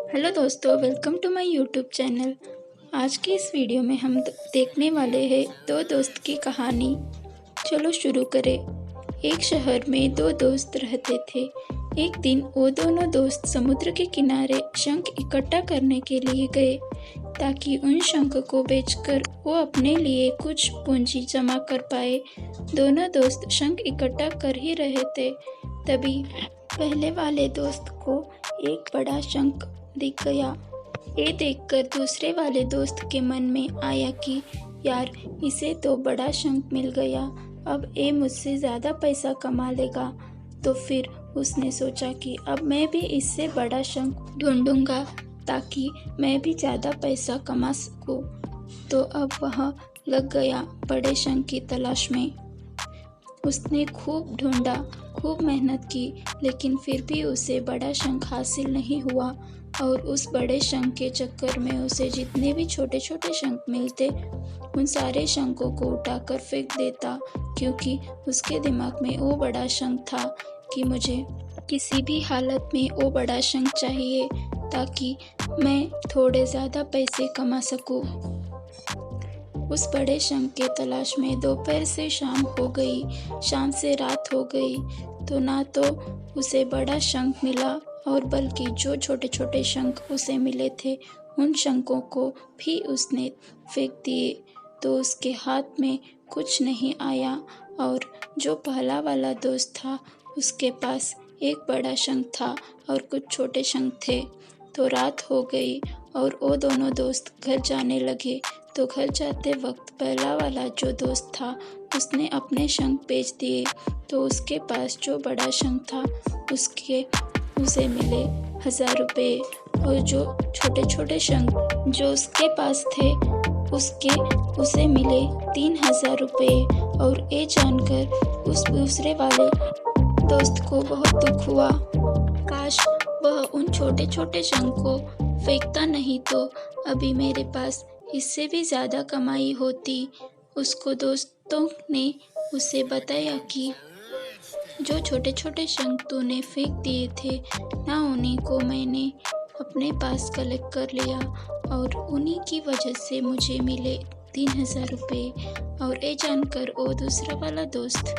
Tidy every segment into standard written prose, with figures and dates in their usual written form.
Hello दोस्तों, welcome to my YouTube channel. आज की इस वीडियो में हम देखने वाले हैं दो दोस्त की कहानी। चलो शुरू करें। एक शहर में दो दोस्त रहते थे। एक दिन वो दोनों दोस्त समुद्र के किनारे शंख इकट्ठा करने के लिए गए ताकि उन शंख को बेचकर वो अपने लिए कुछ पूंजी जमा कर पाए। दोनों दोस्त शंख इकट्ठा कर ही रहे थे, तभी पहले वाले दोस्त को एक बड़ा शंख दिख गया। ये देखकर दूसरे वाले दोस्त के मन में आया कि यार, इसे तो बड़ा शंख मिल गया, अब ये मुझसे ज़्यादा पैसा कमा लेगा। तो फिर उसने सोचा कि अब मैं भी इससे बड़ा शंख ढूंढूंगा ताकि मैं भी ज़्यादा पैसा कमा सकूं। तो अब वह लग गया बड़े शंख की तलाश में। उसने खूब ढूंढा, खूब मेहनत की, लेकिन फिर भी उसे बड़ा शंख हासिल नहीं हुआ। और उस बड़े शंख के चक्कर में उसे जितने भी छोटे छोटे शंख मिलते, उन सारे शंखों को उठाकर फेंक देता, क्योंकि उसके दिमाग में वो बड़ा शंख था कि मुझे किसी भी हालत में वो बड़ा शंख चाहिए ताकि मैं थोड़े ज़्यादा पैसे कमा सकूं। उस बड़े शंख के तलाश में दोपहर से शाम हो गई, शाम से रात हो गई, तो ना तो उसे बड़ा शंख मिला और बल्कि जो छोटे छोटे शंख उसे मिले थे, उन शंखों को भी उसने फेंक दिए। तो उसके हाथ में कुछ नहीं आया। और जो पहला वाला दोस्त था, उसके पास एक बड़ा शंख था और कुछ छोटे शंख थे। तो रात हो गई और वो दोनों दोस्त घर जाने लगे। तो घर जाते वक्त पहला वाला जो दोस्त था, उसने अपने शंख बेच दिए। तो उसके पास जो बड़ा शंख था, उसे मिले 1000 रुपये। और जो छोटे छोटे शंख जो उसके पास थे, उसे मिले 3000 रुपये। और ये जानकर उस दूसरे वाले दोस्त को बहुत दुख हुआ। काश वह उन छोटे छोटे शंख को फेंकता नहीं, तो अभी मेरे पास इससे भी ज़्यादा कमाई होती। उसको दोस्तों ने उसे बताया कि जो छोटे छोटे शंख तूने फेंक दिए थे ना, उन्हीं को मैंने अपने पास कलेक्ट कर लिया और उन्हीं की वजह से मुझे मिले 3000 रुपये। और ये जानकर वो दूसरा वाला दोस्त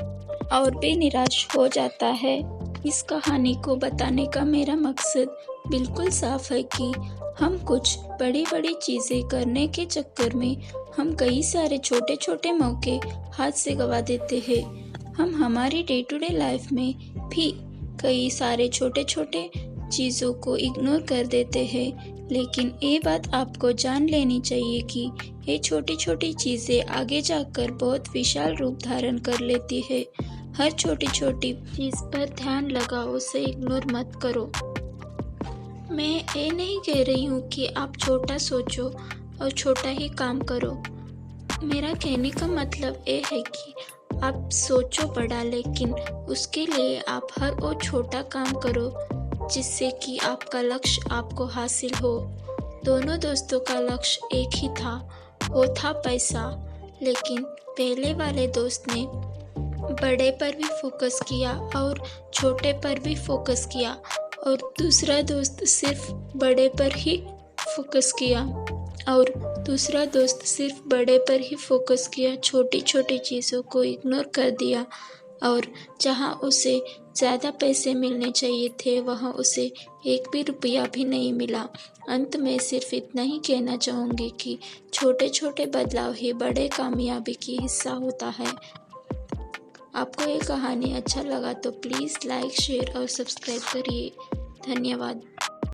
और भी निराश हो जाता है। इस कहानी को बताने का मेरा मकसद बिल्कुल साफ है कि हम कुछ बड़ी बड़ी चीज़ें करने के चक्कर में हम कई सारे छोटे छोटे मौके हाथ से गंवा देते हैं। हम हमारी डे टू डे लाइफ में भी कई सारे छोटे छोटे चीज़ों को इग्नोर कर देते हैं, लेकिन ये बात आपको जान लेनी चाहिए कि ये छोटी छोटी चीज़ें आगे जाकर बहुत विशाल रूप धारण कर लेती है। हर छोटी छोटी चीज़ पर ध्यान लगाओ, उसे इग्नोर मत करो। मैं ये नहीं कह रही हूँ कि आप छोटा सोचो और छोटा ही काम करो। मेरा कहने का मतलब ये है कि आप सोचो बड़ा, लेकिन उसके लिए आप हर वो छोटा काम करो जिससे कि आपका लक्ष्य आपको हासिल हो। दोनों दोस्तों का लक्ष्य एक ही था, वो था पैसा। लेकिन पहले वाले दोस्त ने बड़े पर भी फोकस किया और छोटे पर भी फोकस किया, और दूसरा दोस्त सिर्फ बड़े पर ही फोकस किया छोटी छोटी चीज़ों को इग्नोर कर दिया। और जहाँ उसे ज़्यादा पैसे मिलने चाहिए थे, वहाँ उसे एक भी रुपया भी नहीं मिला। अंत में सिर्फ इतना ही कहना चाहूँगी कि छोटे छोटे बदलाव ही बड़े कामयाबी की हिस्सा होता है। आपको ये कहानी अच्छा लगा तो प्लीज़ लाइक, शेयर और सब्सक्राइब करिए। धन्यवाद।